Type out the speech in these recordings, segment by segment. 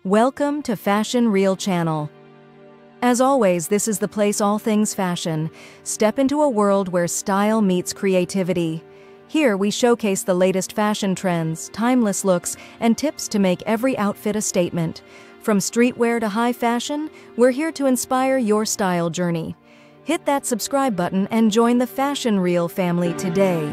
Welcome to Fashion Reel Channel. As always, this is the place all things fashion. Step into a world where style meets creativity. Here we showcase the latest fashion trends, timeless looks, and tips to make every outfit a statement. From streetwear to high fashion, we're here to inspire your style journey. Hit that subscribe button and join the Fashion Reel family today.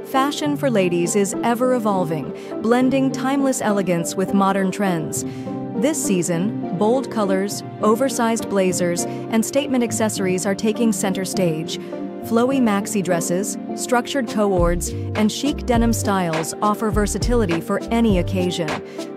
Fashion for ladies is ever-evolving, blending timeless elegance with modern trends. This season, bold colors, oversized blazers, and statement accessories are taking center stage. Flowy maxi dresses, structured co-ords, and chic denim styles offer versatility for any occasion.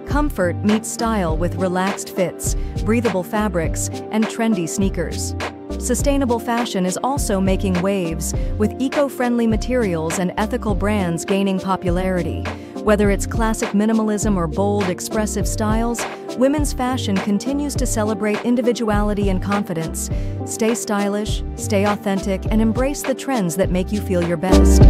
Comfort meets style with relaxed fits, breathable fabrics, and trendy sneakers. Sustainable fashion is also making waves, with eco-friendly materials and ethical brands gaining popularity. Whether it's classic minimalism or bold, expressive styles, women's fashion continues to celebrate individuality and confidence. Stay stylish, stay authentic, and embrace the trends that make you feel your best.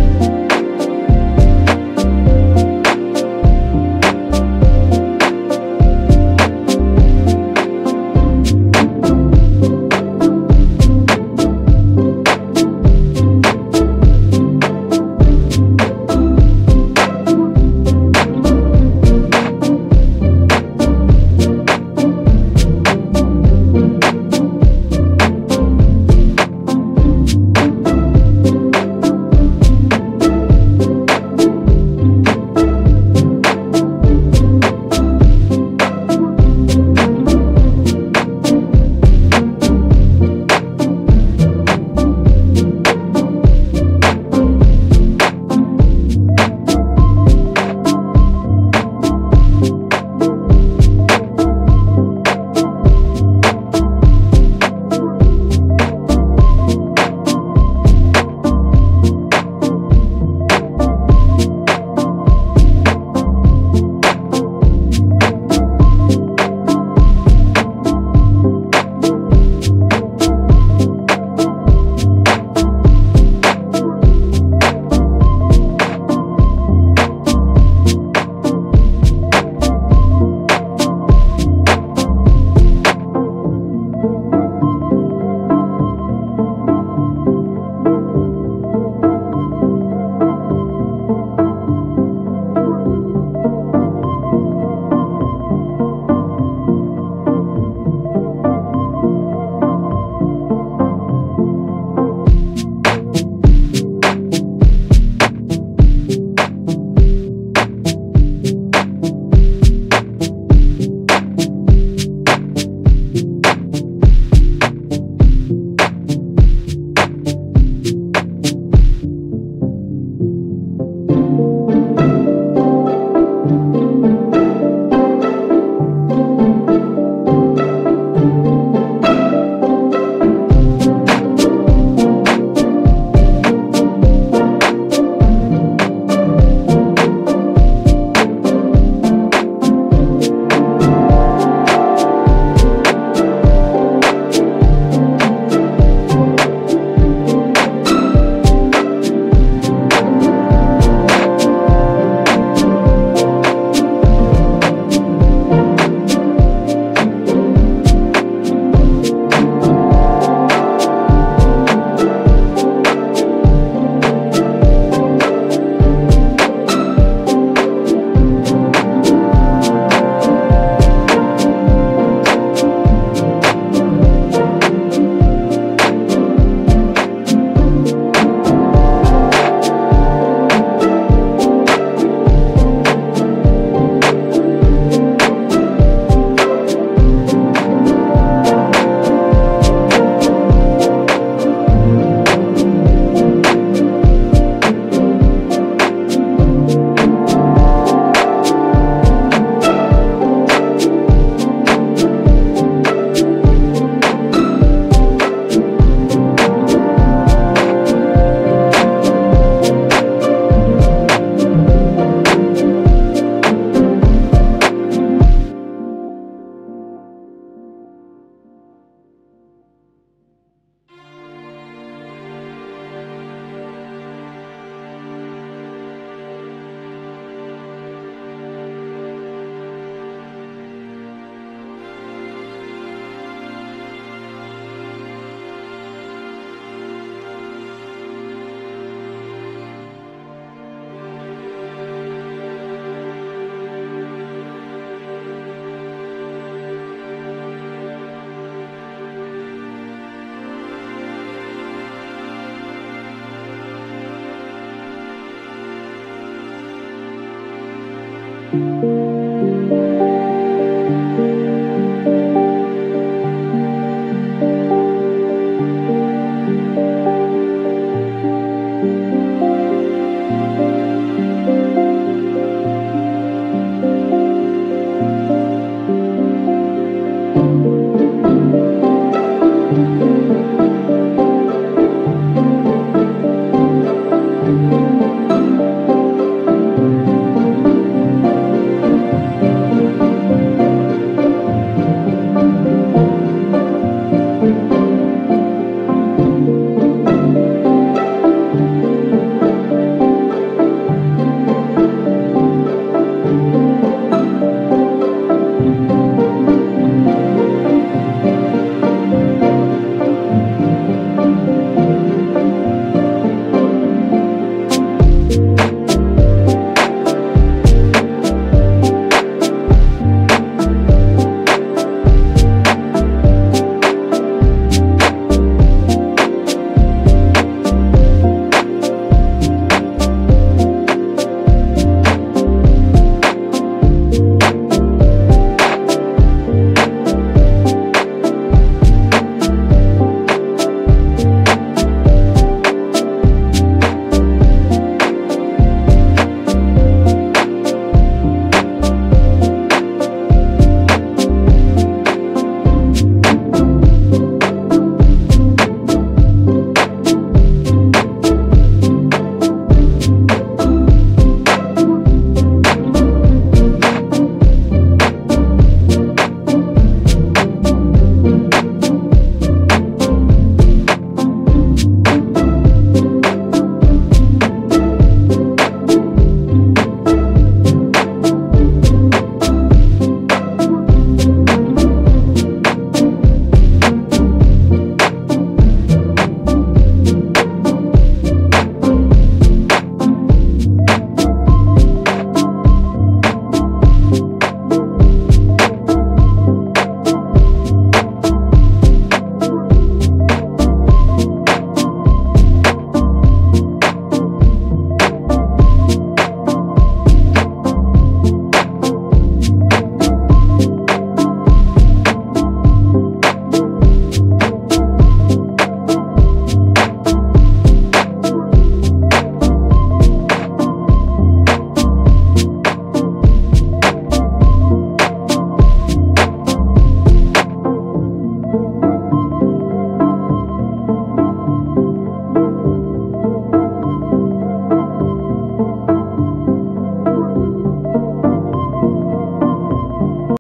you.